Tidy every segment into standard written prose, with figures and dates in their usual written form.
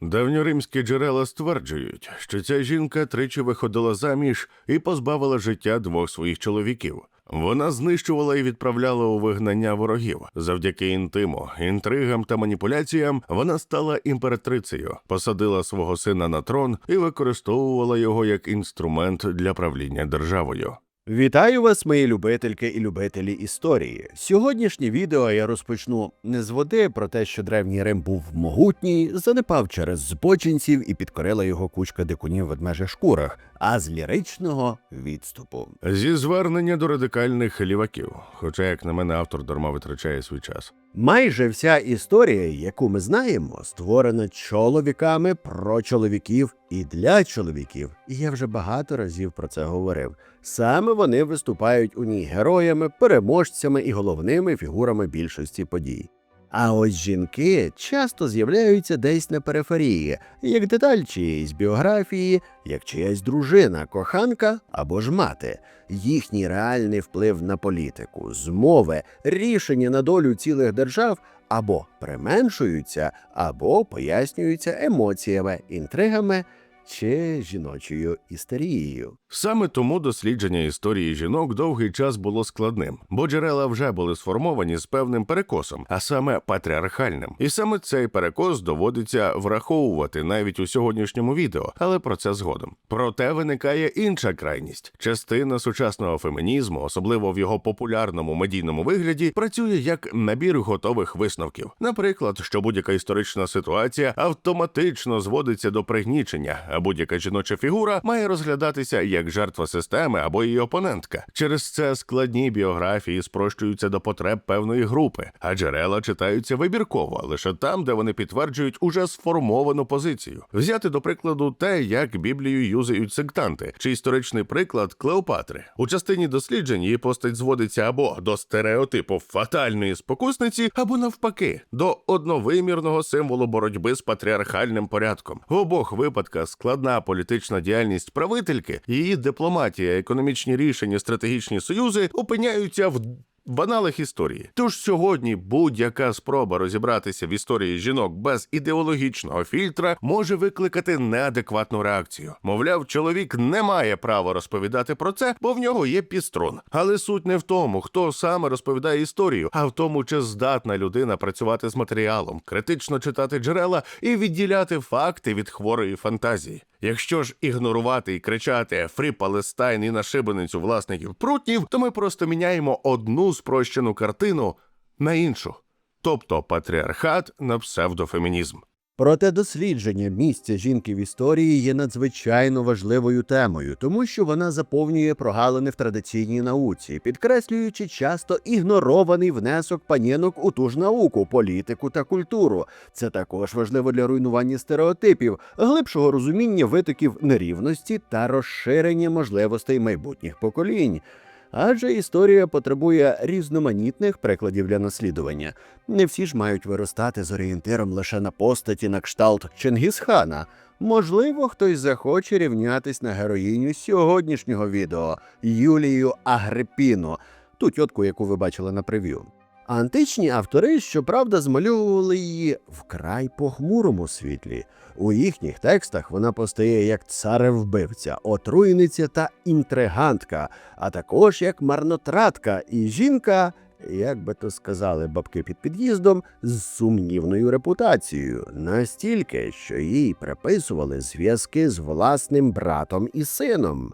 Давньоримські джерела стверджують, що ця жінка тричі виходила заміж і позбавила життя двох своїх чоловіків. Вона знищувала і відправляла у вигнання ворогів. Завдяки інтиму, інтригам та маніпуляціям вона стала імператрицею, посадила свого сина на трон і використовувала його як інструмент для правління державою. Вітаю вас, мої любительки і любителі історії. Сьогоднішнє відео я розпочну не з води про те, що Древній Рим був могутній, занепав через збочинців і підкорила його кучка дикунів в ведмежих шкурах, а з ліричного відступу. Зі звернення до радикальних ліваків, хоча, як на мене, автор дарма витрачає свій час. Майже вся історія, яку ми знаємо, створена чоловіками про чоловіків і для чоловіків. І я вже багато разів про це говорив. Саме вони виступають у ній героями, переможцями і головними фігурами більшості подій. А ось жінки часто з'являються десь на периферії, як деталь чиєїсь біографії, як чиясь дружина, коханка або ж мати. Їхній реальний вплив на політику, змови, рішення на долю цілих держав або применшуються, або пояснюються емоціями, інтригами чи жіночою істерією. Саме тому дослідження історії жінок довгий час було складним, бо джерела вже були сформовані з певним перекосом, а саме патріархальним. І саме цей перекос доводиться враховувати навіть у сьогоднішньому відео, але про це згодом. Проте виникає інша крайність. Частина сучасного фемінізму, особливо в його популярному медійному вигляді, працює як набір готових висновків. Наприклад, що будь-яка історична ситуація автоматично зводиться до пригнічення, а будь-яка жіноча фігура має розглядатися як жертва системи або її опонентка. Через це складні біографії спрощуються до потреб певної групи, а джерела читаються вибірково, лише там, де вони підтверджують уже сформовану позицію. Взяти, до прикладу, те, як Біблію юзають сектанти, чи історичний приклад Клеопатри. У частині досліджень її постать зводиться або до стереотипу фатальної спокусниці, або навпаки, до одновимірного символу боротьби з патріархальним порядком. В обох випадках складна політична діяльність правительки, її дипломатія, економічні рішення, стратегічні союзи опиняються в аналах історії. Тож сьогодні будь-яка спроба розібратися в історії жінок без ідеологічного фільтра може викликати неадекватну реакцію. Мовляв, чоловік не має права розповідати про це, бо в нього є піструн. Але суть не в тому, хто саме розповідає історію, а в тому, чи здатна людина працювати з матеріалом, критично читати джерела і відділяти факти від хворої фантазії. Якщо ж ігнорувати і кричати «Фрі Палестайн» і на шибеницю власників прутнів, то ми просто міняємо одну спрощену картину на іншу. Тобто патріархат на псевдофемінізм. Проте дослідження місця жінки в історії є надзвичайно важливою темою, тому що вона заповнює прогалини в традиційній науці, підкреслюючи часто ігнорований внесок панінок у ту ж науку, політику та культуру. Це також важливо для руйнування стереотипів, глибшого розуміння витоків нерівності та розширення можливостей майбутніх поколінь. Адже історія потребує різноманітних прикладів для наслідування. Не всі ж мають виростати з орієнтиром лише на постаті на кшталт Чингісхана. Можливо, хтось захоче рівнятись на героїню сьогоднішнього відео – Юлію Агрипіну, ту тітку, яку ви бачили на прев'ю. Античні автори, щоправда, змальовували її вкрай похмурому світлі. У їхніх текстах вона постає як царевбивця, отруйниця та інтригантка, а також як марнотратка і жінка, як би то сказали бабки під під'їздом, з сумнівною репутацією. Настільки, що їй приписували зв'язки з власним братом і сином.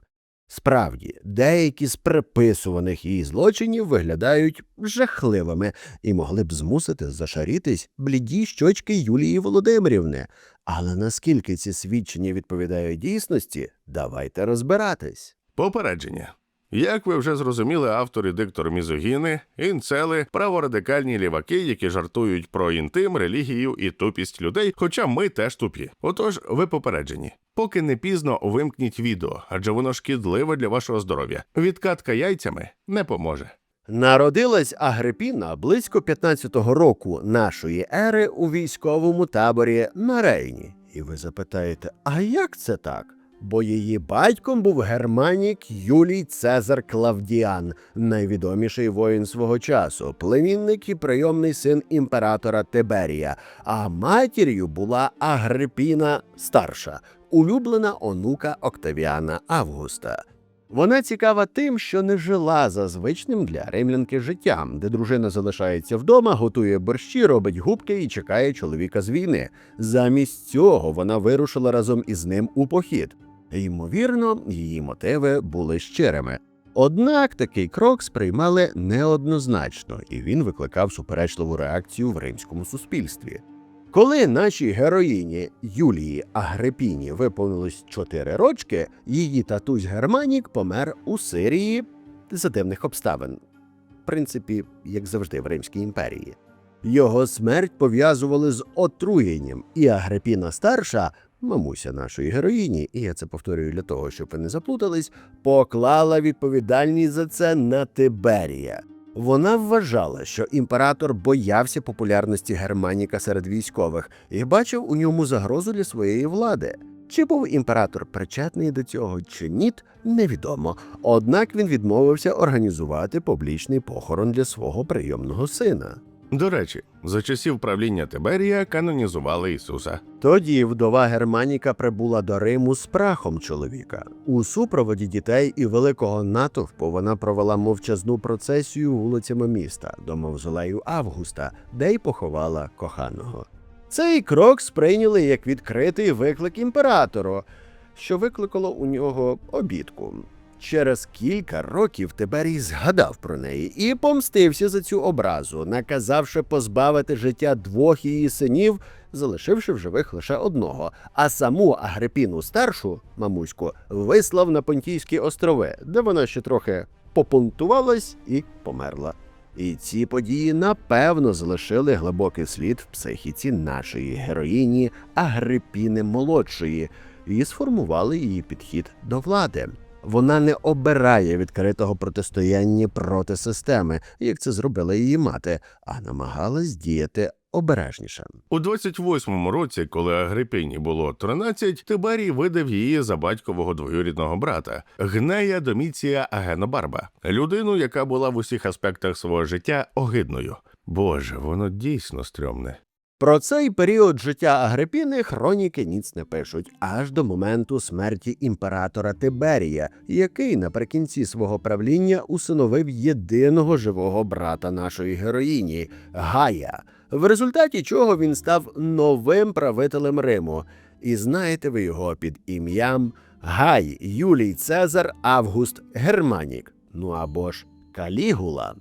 Справді, деякі з приписуваних їй злочинів виглядають жахливими і могли б змусити зашарітись бліді щочки Юлії Володимирівни. Але наскільки ці свідчення відповідають дійсності, давайте розбиратись. Попередження. Як ви вже зрозуміли, автор і диктор мізогіни, інцели, праворадикальні ліваки, які жартують про інтим, релігію і тупість людей, хоча ми теж тупі. Отож, ви попереджені. Поки не пізно, вимкніть відео, адже воно шкідливе для вашого здоров'я. Відкатка яйцями не поможе. Народилась Агрипіна близько 15-го року нашої ери у військовому таборі на Рейні. І ви запитаєте, а як це так? бо її батьком був германік Юлій Цезар Клавдіан, найвідоміший воїн свого часу, племінник і прийомний син імператора Тиберія, а матір'ю була Агрипіна старша, улюблена онука Октавіана Августа. Вона цікава тим, що не жила за звичним для римлянки життям, де дружина залишається вдома, готує борщі, робить губки і чекає чоловіка з війни. Замість цього вона вирушила разом із ним у похід. Ймовірно, її мотиви були щирими. Однак такий крок сприймали неоднозначно, і він викликав суперечливу реакцію в римському суспільстві. Коли нашій героїні Юлії Агрипіні виповнилось 4 рочки, її татусь Германік помер у Сирії за дивних обставин. В принципі, як завжди в Римській імперії. Його смерть пов'язували з отруєнням, і Агрипіна старша, мамуся нашої героїні, і я це повторюю для того, щоб ви не заплутались, поклала відповідальність за це на Тиберія. Вона вважала, що імператор боявся популярності Германіка серед військових і бачив у ньому загрозу для своєї влади. Чи був імператор причетний до цього, чи ні, невідомо. Однак він відмовився організувати публічний похорон для свого прийомного сина. До речі, за часів правління Тиберія канонізували Ісуса. Тоді вдова Германіка прибула до Риму з прахом чоловіка. У супроводі дітей і великого натовпу вона провела мовчазну процесію вулицями міста до мавзолею Августа, де й поховала коханого. Цей крок сприйняли як відкритий виклик імператору, що викликало у нього обідку. Через кілька років Тиберій згадав про неї і помстився за цю образу, наказавши позбавити життя 2 її синів, залишивши в живих лише одного, а саму Агрипіну старшу, мамуську, вислав на Понтійські острови, де вона ще трохи попунтувалась і померла. І ці події напевно залишили глибокий слід в психіці нашої героїні Агрипіни молодшої і сформували її підхід до влади. Вона не обирає відкритого протистояння проти системи, як це зробила її мати, а намагалась діяти обережніше. У 28-му році, коли Агрипіні було 13, Тиберій видав її за батькового двоюрідного брата Гнея Доміція Агенобарба, людину, яка була в усіх аспектах свого життя огидною. Боже, воно дійсно стрьомне. Про цей період життя Агрипіни хроніки ніц не пишуть, аж до моменту смерті імператора Тиберія, який наприкінці свого правління усиновив єдиного живого брата нашої героїні – Гая, в результаті чого він став новим правителем Риму. І знаєте ви його під ім'ям Гай Юлій Цезар Август Германік, ну або ж Калігула.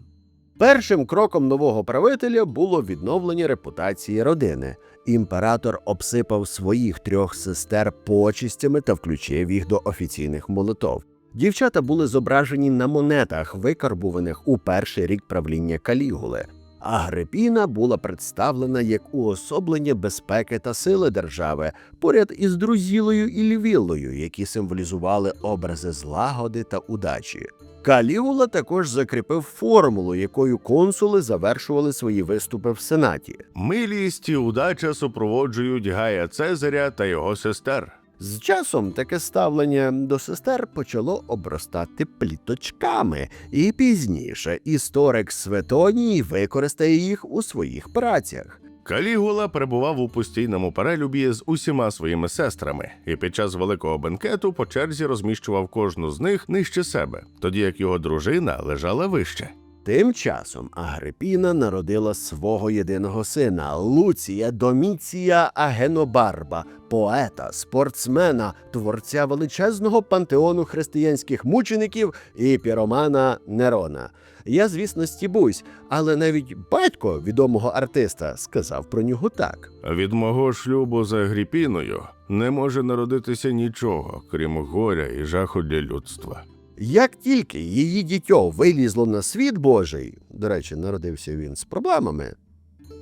Першим кроком нового правителя було відновлення репутації родини. Імператор обсипав своїх 3 сестер почестями та включив їх до офіційних молитов. Дівчата були зображені на монетах, викарбуваних у перший рік правління Калігули. Агрипіна була представлена як уособлення безпеки та сили держави, поряд із Друзілою і Лівіллою, які символізували образи злагоди та удачі. Калігула також закріпив формулу, якою консули завершували свої виступи в Сенаті. Милість і удача супроводжують Гая Цезаря та його сестер. З часом таке ставлення до сестер почало обростати пліточками, і пізніше історик Светоній використає їх у своїх працях. Калігула перебував у постійному перелюбі з усіма своїми сестрами і під час великого бенкету по черзі розміщував кожну з них нижче себе, тоді як його дружина лежала вище. Тим часом Агрипіна народила свого єдиного сина Луція Доміція Агенобарба, поета, спортсмена, творця величезного пантеону християнських мучеників і піромана Нерона. Я, звісно, стібусь, але навіть батько відомого артиста сказав про нього так. Від мого шлюбу з Агріпіною не може народитися нічого, крім горя і жаху для людства. Як тільки її дитя вилізло на світ Божий, до речі, народився він з проблемами,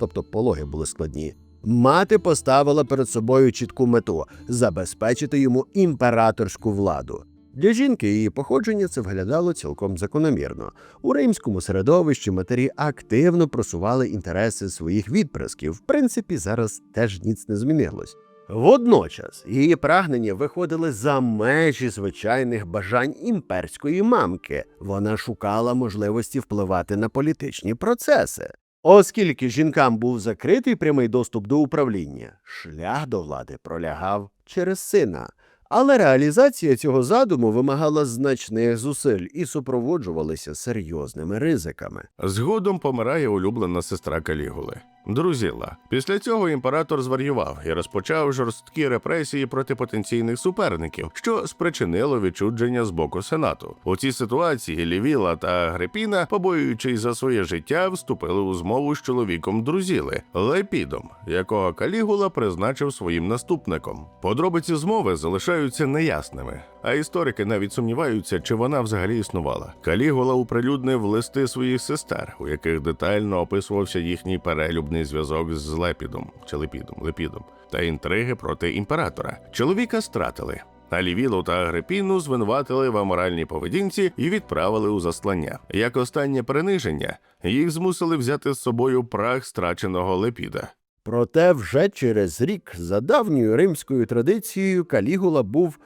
тобто пологи були складні, мати поставила перед собою чітку мету – забезпечити йому імператорську владу. Для жінки її походження це виглядало цілком закономірно. У римському середовищі матері активно просували інтереси своїх відприсків. В принципі, зараз теж ніц не змінилось. Водночас її прагнення виходили за межі звичайних бажань імперської мамки. Вона шукала можливості впливати на політичні процеси. Оскільки жінкам був закритий прямий доступ до управління, шлях до влади пролягав через сина. Але реалізація цього задуму вимагала значних зусиль і супроводжувалася серйозними ризиками. Згодом помирає улюблена сестра Калігули – Друзілла. Після цього імператор зварював і розпочав жорсткі репресії проти потенційних суперників, що спричинило відчудження з боку сенату. У цій ситуації Лівіла та Агрипіна, побоюючись за своє життя, вступили у змову з чоловіком Друзіли – Лепідом, якого Калігула призначив своїм наступником. Подробиці змови залишаються неясними, а історики навіть сумніваються, чи вона взагалі існувала. Калігула оприлюднив листи своїх сестер, у яких детально описувався їхній перелюбний зв'язок з Лепідом та інтриги проти імператора. Чоловіка стратили, а Лівілу та Агрипіну звинуватили в аморальній поведінці і відправили у заслання. Як останнє приниження, їх змусили взяти з собою прах страченого Лепіда. Проте вже через рік, за давньою римською традицією, Калігула був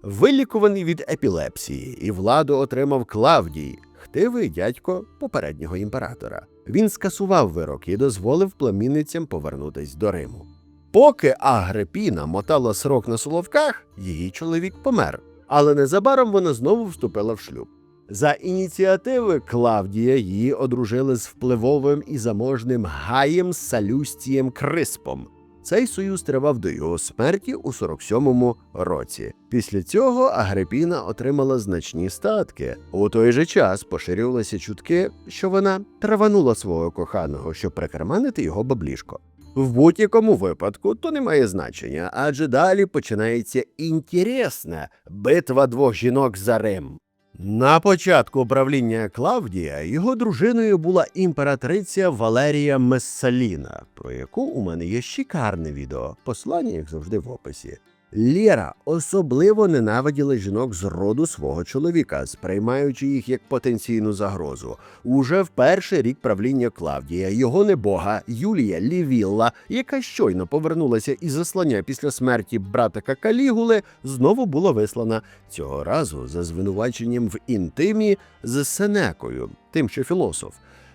вилікуваний від епілепсії, і владу отримав Клавдій, хтивий дядько попереднього імператора. Він скасував вирок і дозволив племінницям повернутись до Риму. Поки Агрипіна мотала срок на Соловках, її чоловік помер, але незабаром вона знову вступила в шлюб. За ініціативи Клавдія її одружили з впливовим і заможним Гаєм Салюстієм Криспом. Цей союз тривав до його смерті у 47-му році. Після цього Агрипіна отримала значні статки. У той же час поширювалися чутки, що вона траванула свого коханого, щоб прикарманити його баблішко. В будь-якому випадку то не має значення, адже далі починається інтересна битва двох жінок за Рим. На початку правління Клавдія його дружиною була імператриця Валерія Мессаліна, про яку у мене є шикарне відео, послання, як завжди, в описі. Лєра особливо ненавиділа жінок з роду свого чоловіка, сприймаючи їх як потенційну загрозу. Уже в перший рік правління Клавдія його небога Юлія Лівілла, яка щойно повернулася із заслання після смерті братика Калігули, знову була вислана, цього разу за звинуваченням в інтимі з Сенекою, тим, що філософ.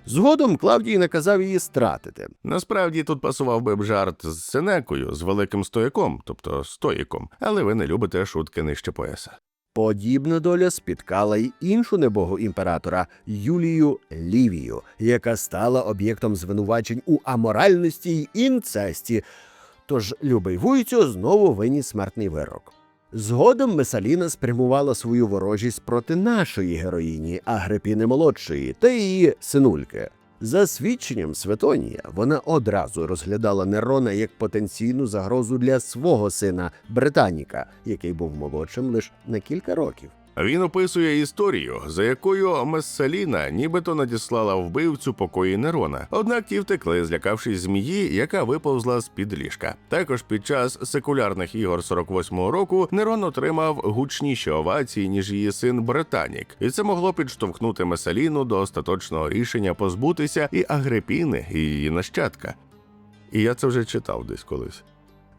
Згодом Клавдій наказав її стратити. Насправді тут пасував би б жарт з Сенекою, з великим стояком, тобто стоїком, але ви не любите шутки нижче пояса. Подібна доля спіткала й іншу небогу імператора Юлію Лівію, яка стала об'єктом звинувачень у аморальності й інцесті. Тож любий Вуйцьо знову виніс смертний вирок. Згодом Месаліна спрямувала свою ворожість проти нашої героїні Агрипіни-молодшої та її синульки. За свідченням Светонія, вона одразу розглядала Нерона як потенційну загрозу для свого сина Британіка, який був молодшим лише на кілька років. Він описує історію, за якою Мессаліна нібито надіслала вбивцю покої Нерона. Однак ті втекли, злякавшись змії, яка виповзла з-під ліжка. Також під час секулярних ігор 48-го року Нерон отримав гучніші овації, ніж її син Британік. І це могло підштовхнути Месаліну до остаточного рішення позбутися і Агрипіни, і її нащадка. І я це вже читав десь колись.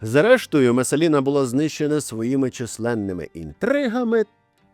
Зрештою, Месаліна була знищена своїми численними інтригами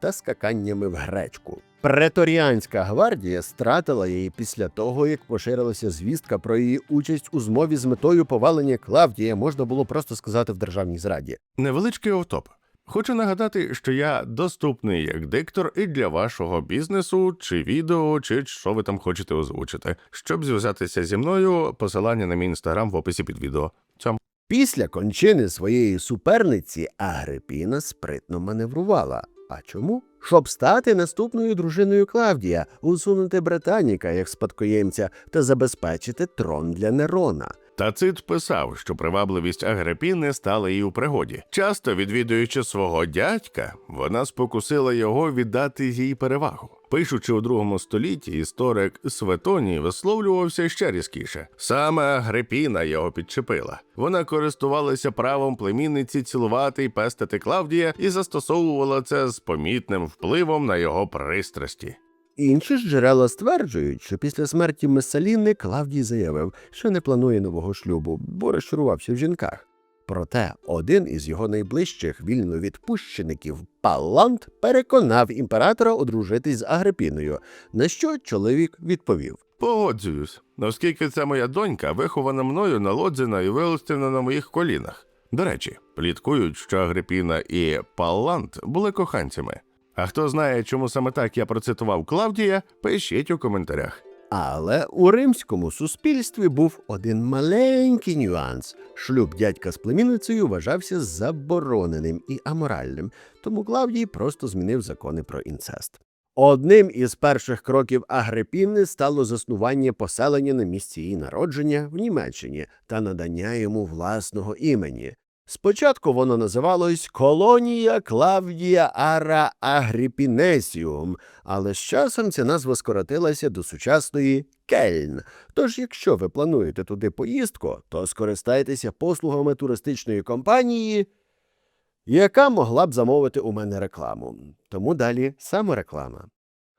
та скаканнями в гречку. Преторіанська гвардія стратила її після того, як поширилася звістка про її участь у змові з метою повалення Клавдія, можна було просто сказати, в державній зраді. Невеличкий офтоп. Хочу нагадати, що я доступний як диктор і для вашого бізнесу, чи відео, чи що ви там хочете озвучити. Щоб зв'язатися зі мною, посилання на мій інстаграм в описі під відео. Цьом. Після кончини своєї суперниці Агрипіна спритно маневрувала. А чому? Щоб стати наступною дружиною Клавдія, усунути Британіка як спадкоємця та забезпечити трон для Нерона. Тацит писав, що привабливість Агрипіни стала їй у пригоді. Часто відвідуючи свого дядька, вона спокусила його віддати їй перевагу. Пишучи у 2 столітті, історик Светоній висловлювався ще різкіше. Саме Агрипіна його підчепила. Вона користувалася правом племінниці цілувати й пестити Клавдія і застосовувала це з помітним впливом на його пристрасті. Інші ж джерела стверджують, що після смерті Месаліни Клавдій заявив, що не планує нового шлюбу, бо розчарувався в жінках. Проте один із його найближчих вільновідпущеників, Паллант, переконав імператора одружитись з Агрипіною, на що чоловік відповів: Погоджуюсь, оскільки це моя донька, вихована мною, народжена і виростена на моїх колінах. До речі, пліткують, що Агрипіна і Паллант були коханцями. А хто знає, чому саме так я процитував Клавдія, пишіть у коментарях. Але у римському суспільстві був один маленький нюанс. Шлюб дядька з племінницею вважався забороненим і аморальним, тому Клавдій просто змінив закони про інцест. Одним із перших кроків Агрипіни стало заснування поселення на місці її народження в Німеччині та надання йому власного імені. Спочатку воно називалось «Колонія Клавдія Ара Агріпінесіум», але з часом ця назва скоротилася до сучасної Кельн. Тож, якщо ви плануєте туди поїздку, то скористайтеся послугами туристичної компанії, яка могла б замовити у мене рекламу. Тому далі самореклама.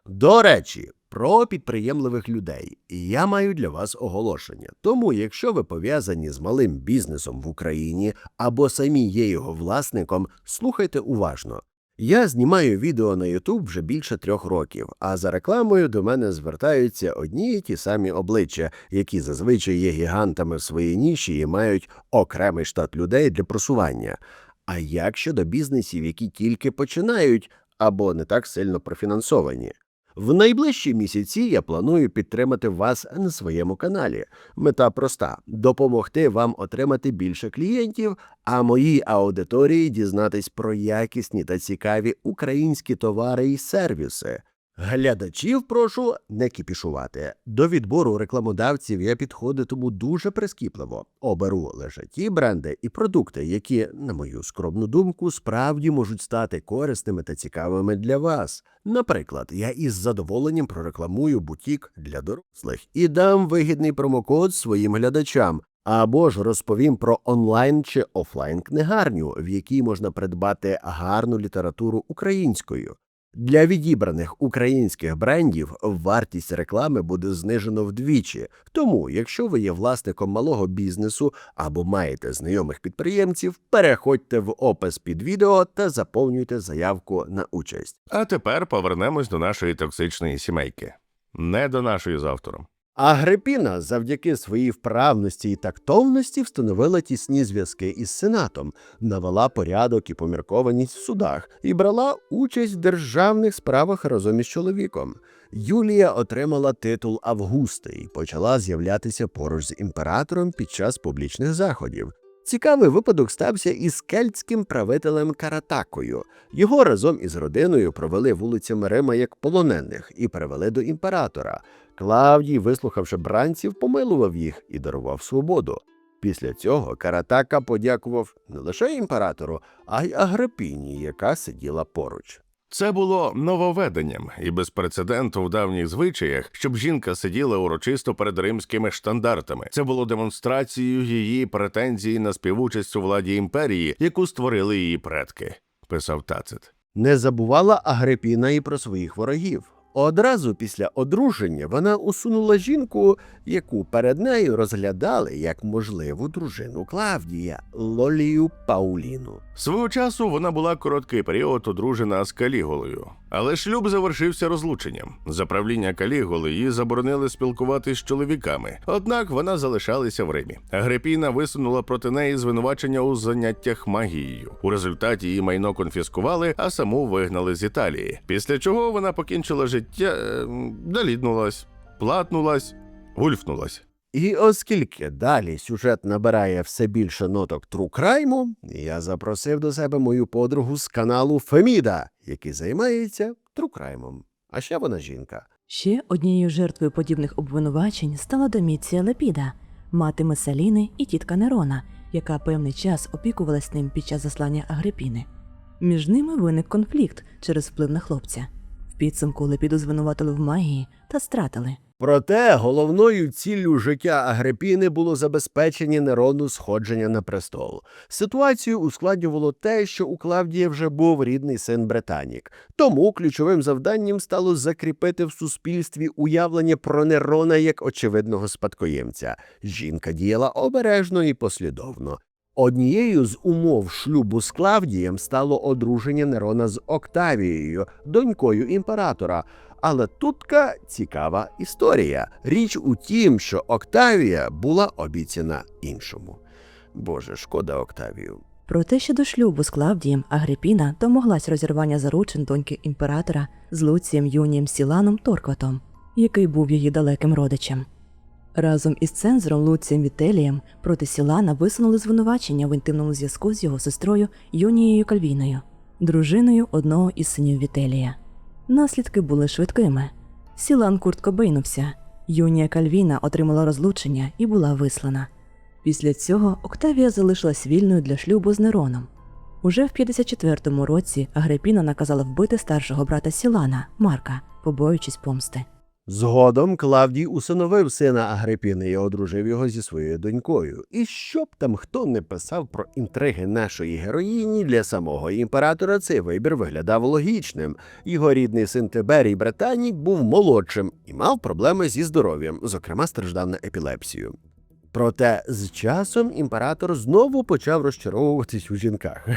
До речі, про підприємливих людей. Я маю для вас оголошення. Тому, якщо ви пов'язані з малим бізнесом в Україні або самі є його власником, слухайте уважно. Я знімаю відео на YouTube вже більше 3 років, а за рекламою до мене звертаються одні й ті самі обличчя, які зазвичай є гігантами в своїй ніші і мають окремий штат людей для просування. А як щодо бізнесів, які тільки починають або не так сильно профінансовані? В найближчі місяці я планую підтримати вас на своєму каналі. Мета проста – допомогти вам отримати більше клієнтів, а моїй аудиторії дізнатись про якісні та цікаві українські товари і сервіси. Глядачів прошу не кіпішувати. До відбору рекламодавців я підходитиму дуже прискіпливо. Оберу лише ті бренди і продукти, які, на мою скромну думку, справді можуть стати корисними та цікавими для вас. Наприклад, я із задоволенням прорекламую бутік для дорослих і дам вигідний промокод своїм глядачам. Або ж розповім про онлайн чи офлайн книгарню, в якій можна придбати гарну літературу українською. Для відібраних українських брендів вартість реклами буде знижено вдвічі. Тому, якщо ви є власником малого бізнесу або маєте знайомих підприємців, переходьте в опис під відео та заповнюйте заявку на участь. А тепер повернемось до нашої токсичної сімейки. Не до нашої з автором. Агрипіна завдяки своїй вправності і тактовності встановила тісні зв'язки із Сенатом, навела порядок і поміркованість в судах і брала участь в державних справах разом із чоловіком. Юлія отримала титул Августи і почала з'являтися поруч з імператором під час публічних заходів. Цікавий випадок стався із кельтським правителем Каратакою. Його разом із родиною провели вулицями Рима як полонених і перевели до імператора. Клавдій, вислухавши бранців, помилував їх і дарував свободу. Після цього Каратака подякував не лише імператору, а й Агрипіні, яка сиділа поруч. Це було нововведенням і без прецеденту в давніх звичаях, щоб жінка сиділа урочисто перед римськими штандартами. Це було демонстрацією її претензії на співучасть у владі імперії, яку створили її предки, писав Тацит. Не забувала Агрипіна і про своїх ворогів. Одразу після одруження вона усунула жінку, яку перед нею розглядали як можливу дружину Клавдія – Лолію Пауліну. Свого часу вона була короткий період одружена з Калігулою, але шлюб завершився розлученням. За правління Калігули її заборонили спілкуватись з чоловіками, однак вона залишалася в Римі. Агрипіна висунула проти неї звинувачення у заняттях магією. У результаті її майно конфіскували, а саму вигнали з Італії. Після чого вона покінчила життя, доліднулась, платнулась, гульфнулась. І оскільки далі сюжет набирає все більше ноток тру-крайму, я запросив до себе мою подругу з каналу Феміда, який займається тру-краймом. А ще вона жінка. Ще однією жертвою подібних обвинувачень стала Доміція Лепіда, мати Месаліни і тітка Нерона, яка певний час опікувалась ним під час заслання Агрипіни. Між ними виник конфлікт через вплив на хлопця. В підсумку Лепіду звинуватили в магії та стратили. Проте головною ціллю життя Агрипіни було забезпечення Нерону сходження на престол. Ситуацію ускладнювало те, що у Клавдія вже був рідний син Бретанік. Тому ключовим завданням стало закріпити в суспільстві уявлення про Нерона як очевидного спадкоємця. Жінка діяла обережно і послідовно. Однією з умов шлюбу з Клавдієм стало одруження Нерона з Октавією, донькою імператора. Але тутка цікава історія. Річ у тім, що Октавія була обіцяна іншому. Боже, шкода Октавію. Проте ще до шлюбу з Клавдієм Агрипіна домоглась розірвання заручин доньки імператора з Луцієм Юнієм Сіланом Торкватом, який був її далеким родичем. Разом із цензором Луцієм Вітелієм проти Сілана висунули звинувачення в інтимному зв'язку з його сестрою Юнією Кальвіною, дружиною одного із синів Вітелія. Наслідки були швидкими. Сілан курткобейнувся, Юнія Кальвіна отримала розлучення і була вислана. Після цього Октавія залишилась вільною для шлюбу з Нероном. Уже в 54-му році Агрипіна наказала вбити старшого брата Сілана, Марка, побоюючись помсти. Згодом Клавдій усиновив сина Агрипіни і одружив його зі своєю донькою. І щоб там хто не писав про інтриги нашої героїні, для самого імператора цей вибір виглядав логічним. Його рідний син Тиберій Британік був молодшим і мав проблеми зі здоров'ям, зокрема страждав на епілепсію. Проте з часом імператор знову почав розчаровуватись у жінках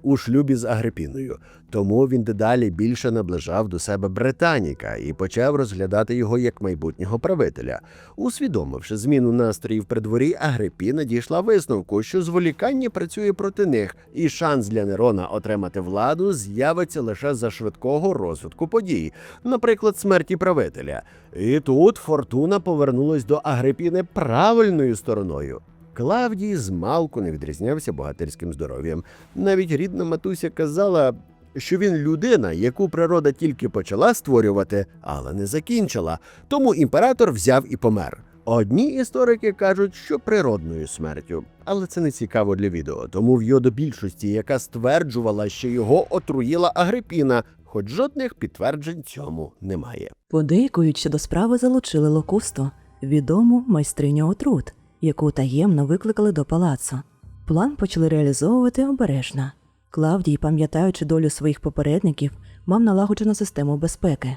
у шлюбі з Агрипіною. Тому він дедалі більше наближав до себе Британіка і почав розглядати його як майбутнього правителя. Усвідомивши зміну настроїв при дворі, Агрипіна дійшла висновку, що зволікання працює проти них, і шанс для Нерона отримати владу з'явиться лише за швидкого розвитку подій, наприклад, смерті правителя. І тут фортуна повернулась до Агрипіни правильною стороною. Клавдій змалку не відрізнявся богатирським здоров'ям. Навіть рідна матуся казала, що він людина, яку природа тільки почала створювати, але не закінчила. Тому імператор взяв і помер. Одні історики кажуть, що природною смертю. Але це не цікаво для відео, тому в йодобільшості, яка стверджувала, що його отруїла Агрипіна, хоч жодних підтверджень цьому немає. Подейкують, що до справи залучили Локусту, відому майстриню отрут, яку таємно викликали до палацу. План почали реалізовувати обережно. Клавдій, пам'ятаючи долю своїх попередників, мав налагоджену систему безпеки.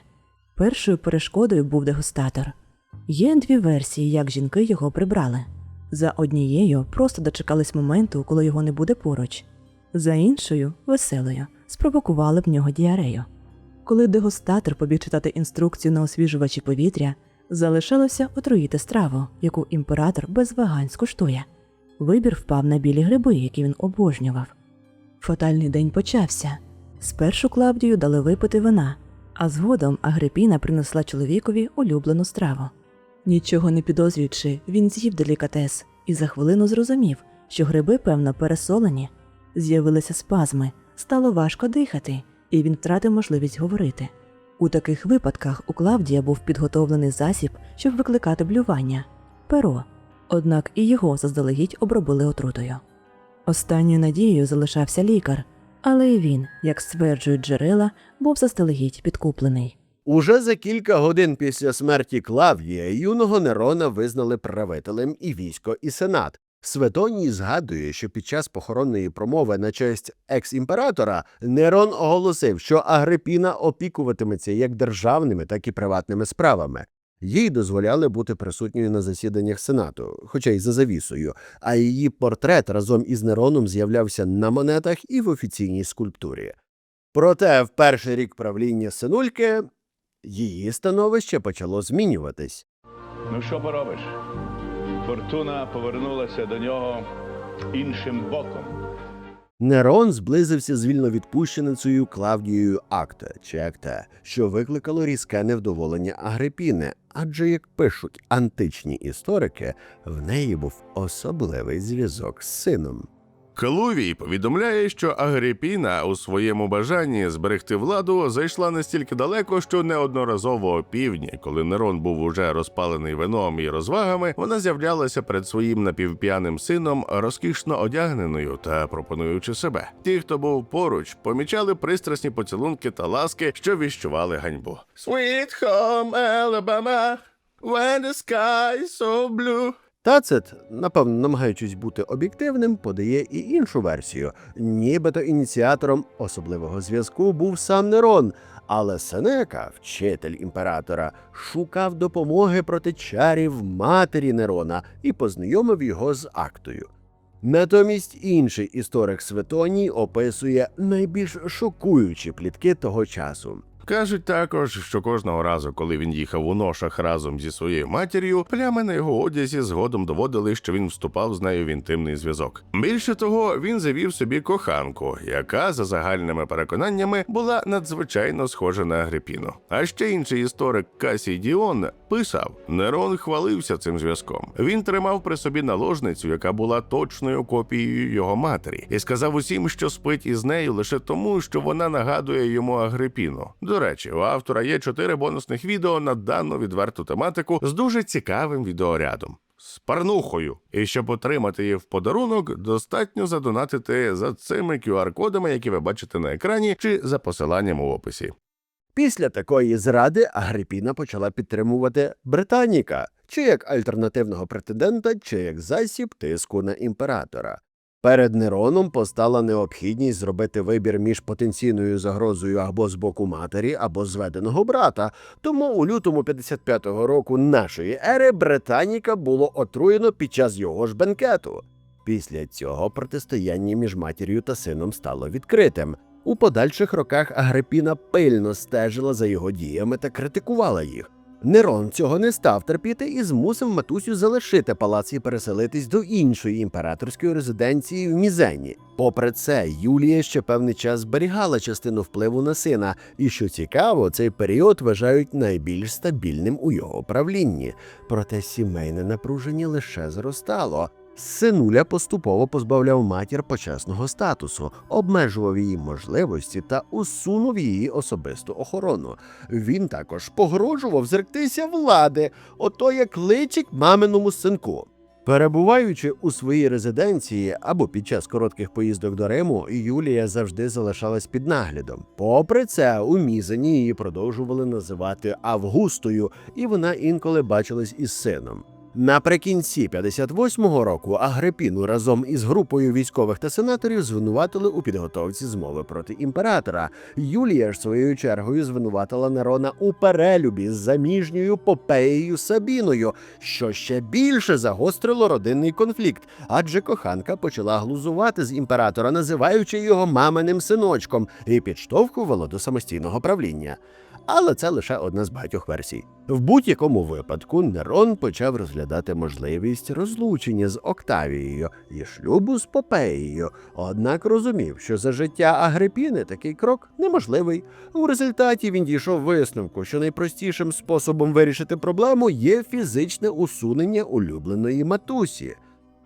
Першою перешкодою був дегустатор. Є дві версії, як жінки його прибрали. За однією просто дочекались моменту, коли його не буде поруч. За іншою, веселою, спровокували б нього діарею. Коли дегустатор побіг читати інструкцію на освіжувачі повітря, залишалося отруїти страву, яку імператор без вагань скуштує. Вибір впав на білі гриби, які він обожнював. Фатальний день почався. Спершу Клавдію дали випити вина, а згодом Агрипіна принесла чоловікові улюблену страву. Нічого не підозрюючи, він з'їв делікатес і за хвилину зрозумів, що гриби, певно, пересолені. З'явилися спазми, стало важко дихати, і він втратив можливість говорити. У таких випадках у Клавдія був підготовлений засіб, щоб викликати блювання – перо. Однак і його заздалегідь обробили отрутою. Останньою надією залишався лікар, але і він, як стверджують джерела, був заздалегідь підкуплений. Уже за кілька годин після смерті Клавдія юного Нерона визнали правителем і військо, і сенат. Светоній згадує, що під час похоронної промови на честь екс-імператора Нерон оголосив, що Агрипіна опікуватиметься як державними, так і приватними справами. Їй дозволяли бути присутньою на засіданнях сенату, хоча й за завісою, а її портрет разом із Нероном з'являвся на монетах і в офіційній скульптурі. Проте в перший рік правління синульки її становище почало змінюватись. Ну що поробиш? Фортуна повернулася до нього іншим боком. Нерон зблизився з вільновідпущеницею Клавдією Акте, що викликало різке невдоволення Агрипіни, адже, як пишуть античні історики, в неї був особливий зв'язок з сином. Клувій повідомляє, що Агрипіна у своєму бажанні зберегти владу зайшла настільки далеко, що неодноразово опівдні, коли Нерон був уже розпалений вином і розвагами, вона з'являлася перед своїм напівп'яним сином розкішно одягненою та пропонуючи себе. Ті, хто був поруч, помічали пристрасні поцілунки та ласки, що віщували ганьбу. Sweet home Alabama, when the sky is so blue. Тацит, напевно, намагаючись бути об'єктивним, подає і іншу версію. Нібито ініціатором особливого зв'язку був сам Нерон, але Сенека, вчитель імператора, шукав допомоги проти чарів матері Нерона і познайомив його з Актою. Натомість інший історик Светоній описує найбільш шокуючі плітки того часу. Кажуть також, що кожного разу, коли він їхав у ношах разом зі своєю матір'ю, плями на його одязі згодом доводили, що він вступав з нею в інтимний зв'язок. Більше того, він завів собі коханку, яка, за загальними переконаннями, була надзвичайно схожа на Агрипіну. А ще інший історик Касій Діон писав, Нерон хвалився цим зв'язком. Він тримав при собі наложницю, яка була точною копією його матері, і сказав усім, що спить із нею лише тому, що вона нагадує йому Агрипіну. До речі, у автора є 4 бонусних відео на дану відверту тематику з дуже цікавим відеорядом. З парнухою. І щоб отримати її в подарунок, достатньо задонатити за цими QR-кодами, які ви бачите на екрані, чи за посиланням у описі. Після такої зради Агрипіна почала підтримувати Британіка, чи як альтернативного претендента, чи як засіб тиску на імператора. Перед Нероном постала необхідність зробити вибір між потенційною загрозою або з боку матері, або зведеного брата, тому у лютому 55-го року нашої ери Британіка було отруєно під час його ж бенкету. Після цього протистояння між матір'ю та сином стало відкритим. У подальших роках Агрипіна пильно стежила за його діями та критикувала їх. Нерон цього не став терпіти і змусив матусю залишити палац і переселитись до іншої імператорської резиденції в Мізені. Попри це, Юлія ще певний час зберігала частину впливу на сина, і, що цікаво, цей період вважають найбільш стабільним у його правлінні. Проте сімейне напруження лише зростало. Синуля поступово позбавляв матір почесного статусу, обмежував її можливості та усунув її особисту охорону. Він також погрожував зректися влади, ото як личить маминому синку. Перебуваючи у своїй резиденції або під час коротких поїздок до Риму, Юлія завжди залишалась під наглядом. Попри це, у Мізені її продовжували називати Августою, і вона інколи бачилась із сином. Наприкінці 58-го року Агрипіну разом із групою військових та сенаторів звинуватили у підготовці змови проти імператора. Юлія ж своєю чергою звинуватила Нерона у перелюбі з заміжньою Попеєю Сабіною, що ще більше загострило родинний конфлікт, адже коханка почала глузувати з імператора, називаючи його маминим синочком, і підштовхувала до самостійного правління. Але це лише одна з багатьох версій. В будь-якому випадку Нерон почав розглядати можливість розлучення з Октавією і шлюбу з Попеєю, однак розумів, що за життя Агрипіни такий крок неможливий. У результаті він дійшов висновку, що найпростішим способом вирішити проблему є фізичне усунення улюбленої матусі.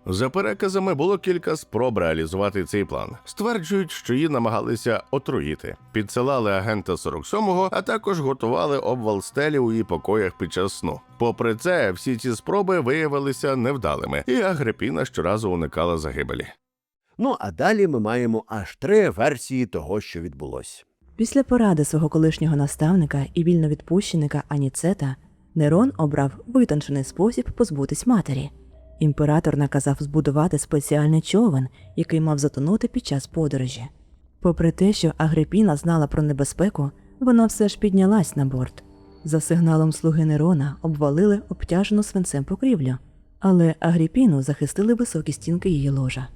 За переказами було кілька спроб реалізувати цей план. Стверджують, що її намагалися отруїти. Підсилали агента 47-го, а також готували обвал стелі у її покоях під час сну. Попри це, всі ці спроби виявилися невдалими, і Агрипіна щоразу уникала загибелі. Ну а далі ми маємо аж 3 версії того, що відбулося. Після поради свого колишнього наставника і вільновідпущеника Аніцета, Нерон обрав витончений спосіб позбутись матері. Імператор наказав збудувати спеціальний човен, який мав затонути під час подорожі. Попри те, що Агрипіна знала про небезпеку, вона все ж піднялась на борт. За сигналом слуги Нерона обвалили обтяжену свинцем покрівлю, але Агрипіну захистили високі стінки її ложа.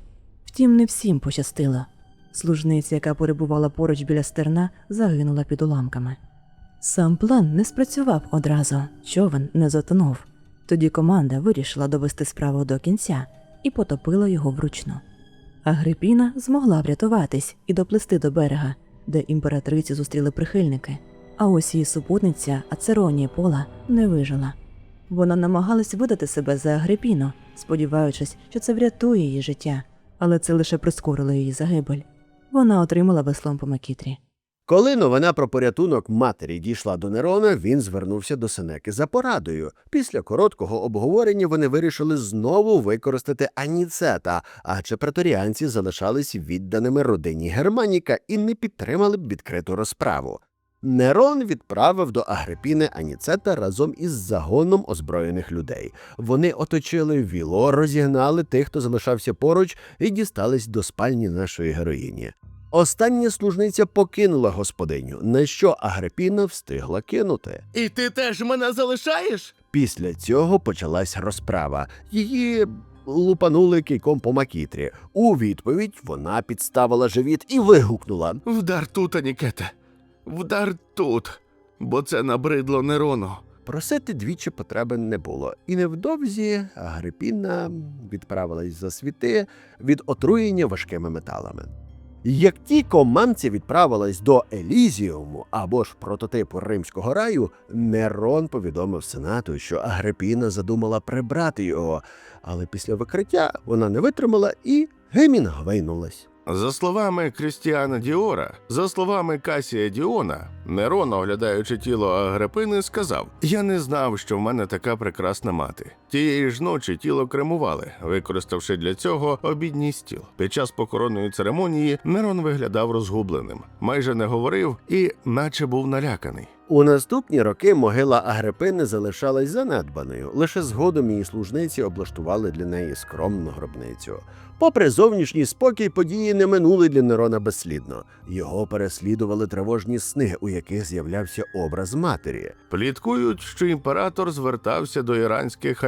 Втім, не всім пощастило. Служниця, яка перебувала поруч біля стерна, загинула під уламками. Сам план не спрацював одразу, човен не затонув. Тоді команда вирішила довести справу до кінця і потопила його вручну. Агрипіна змогла врятуватись і доплисти до берега, де імператриці зустріли прихильники, а ось її супутниця Ацеронія Пола не вижила. Вона намагалась видати себе за Агрипіну, сподіваючись, що це врятує її життя, але це лише прискорило її загибель. Вона отримала веслом по макітрі. Коли новина про порятунок матері дійшла до Нерона, він звернувся до Сенеки за порадою. Після короткого обговорення вони вирішили знову використати Аніцета, адже преторіанці залишались відданими родині Германіка і не підтримали б відкриту розправу. Нерон відправив до Агрипіни Аніцета разом із загоном озброєних людей. Вони оточили віло, розігнали тих, хто залишався поруч, і дістались до спальні нашої героїні. Остання служниця покинула господиню, на що Агрипіна встигла кинути. «І ти теж мене залишаєш?» Після цього почалась розправа. Її лупанули кийком по макітрі. У відповідь вона підставила живіт і вигукнула: Вдар тут, Анікете! Вдар тут! Бо це набридло Нерону. Просити двічі потреби не було, і невдовзі Агрипіна відправилась за світи від отруєння важкими металами. Як тільки мамця відправилась до Елізіуму, або ж прототипу римського раю, Нерон повідомив сенату, що Агрипіна задумала прибрати його, але після викриття вона не витримала і гемінгвейнулась. За словами Крістіана Діора, за словами Касія Діона, Нерон, оглядаючи тіло Агрипини, сказав: «Я не знав, що в мене така прекрасна мати». Тієї ж ночі тіло кремували, використавши для цього обідній стіл. Під час похоронної церемонії Нерон виглядав розгубленим, майже не говорив і наче був наляканий. У наступні роки могила Агрипини залишалась занедбаною, лише згодом її служниці облаштували для неї скромну гробницю. Попри зовнішній спокій, події не минули для Нерона безслідно. Його переслідували тривожні сни, у яких з'являвся образ матері. Пліткують, що імператор звертався до іранських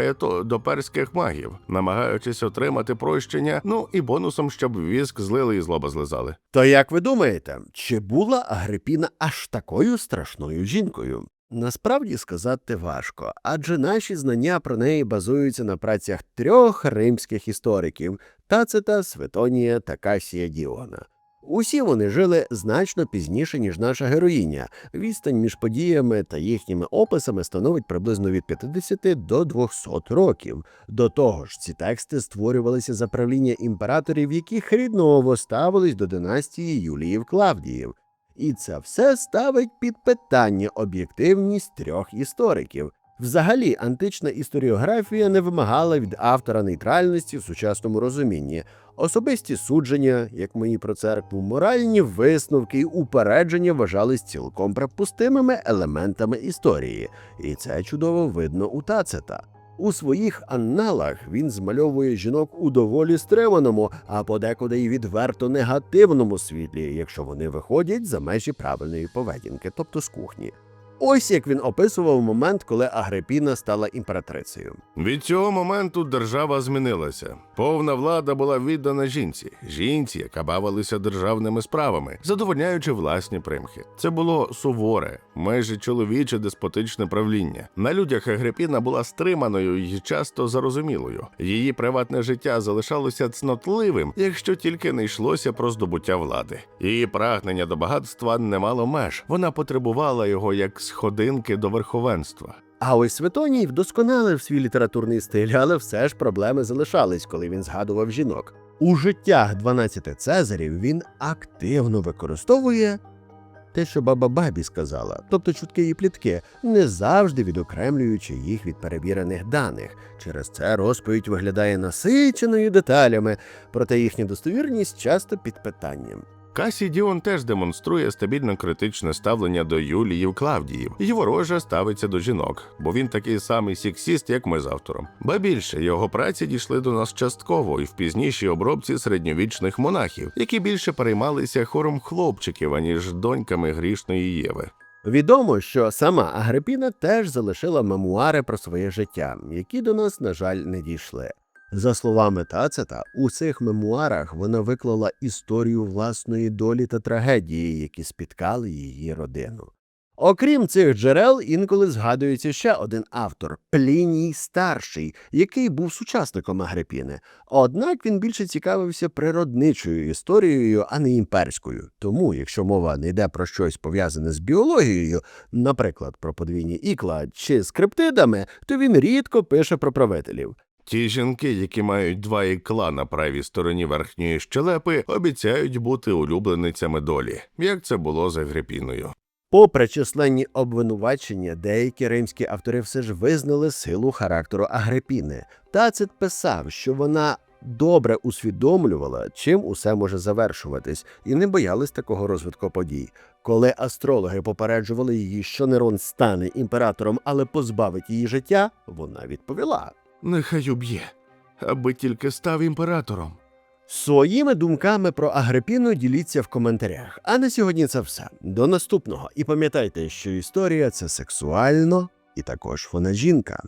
до перських магів, намагаючись отримати прощення, і бонусом, щоб віск злили і злоба злизали. То як ви думаєте, чи була Агрипіна аж такою страшною жінкою? Насправді сказати важко, адже наші знання про неї базуються на працях 3 римських істориків – Тацита, Светонія та Касія Діона. Усі вони жили значно пізніше, ніж наша героїня. Відстань між подіями та їхніми описами становить приблизно від 50 до 200 років. До того ж, ці тексти створювалися за правління імператорів, які хрідново ставились до династії Юліїв-Клавдіїв. І це все ставить під питання об'єктивність 3 істориків. Взагалі, антична історіографія не вимагала від автора нейтральності в сучасному розумінні. Особисті судження, як мої про церкву, моральні висновки й упередження вважались цілком припустимими елементами історії. І це чудово видно у Тацита. У своїх анналах він змальовує жінок у доволі стриманому, а подекуди й відверто негативному світлі, якщо вони виходять за межі правильної поведінки, тобто з кухні. Ось як він описував момент, коли Агрипіна стала імператрицею. Від цього моменту держава змінилася. Повна влада була віддана жінці, яка бавилася державними справами, задовольняючи власні примхи. Це було суворе, майже чоловіче деспотичне правління. На людях Агрипіна була стриманою і часто зарозумілою. Її приватне життя залишалося цнотливим, якщо тільки не йшлося про здобуття влади. Її прагнення до багатства не мало меж. Вона потребувала його як сходинки до верховенства. А ось Светоній вдосконалив свій літературний стиль, але все ж проблеми залишались, коли він згадував жінок. У життях 12 цезарів він активно використовує те, що баба бабі сказала, тобто чутки і плітки, не завжди відокремлюючи їх від перевірених даних. Через це розповідь виглядає насиченою деталями, проте їхня достовірність часто під питанням. Касій Діон теж демонструє стабільно критичне ставлення до Юліїв-Клавдіїв. І вороже ставиться до жінок, бо він такий самий сексіст, як ми з автором. Ба більше, його праці дійшли до нас частково і в пізнішій обробці середньовічних монахів, які більше переймалися хором хлопчиків, аніж доньками грішної Єви. Відомо, що сама Агрипіна теж залишила мемуари про своє життя, які до нас, на жаль, не дійшли. За словами Тацита, у цих мемуарах вона виклала історію власної долі та трагедії, які спіткали її родину. Окрім цих джерел, інколи згадується ще один автор – Пліній Старший, який був сучасником Агрипіни. Однак він більше цікавився природничою історією, а не імперською. Тому, якщо мова не йде про щось пов'язане з біологією, наприклад, про подвійні ікла чи з криптидами, то він рідко пише про правителів. Ті жінки, які мають 2 ікла на правій стороні верхньої щелепи, обіцяють бути улюбленицями долі, як це було з Агрипіною. Попри численні обвинувачення, деякі римські автори все ж визнали силу характеру Агрипіни. Тацит писав, що вона добре усвідомлювала, чим усе може завершуватись, і не боялась такого розвитку подій. Коли астрологи попереджували її, що Нерон стане імператором, але позбавить її життя, вона відповіла: «Нехай уб'є, аби тільки став імператором». Своїми думками про Агрипіну діліться в коментарях. А на сьогодні це все. До наступного. І пам'ятайте, що історія – це сексуально, і також вона жінка.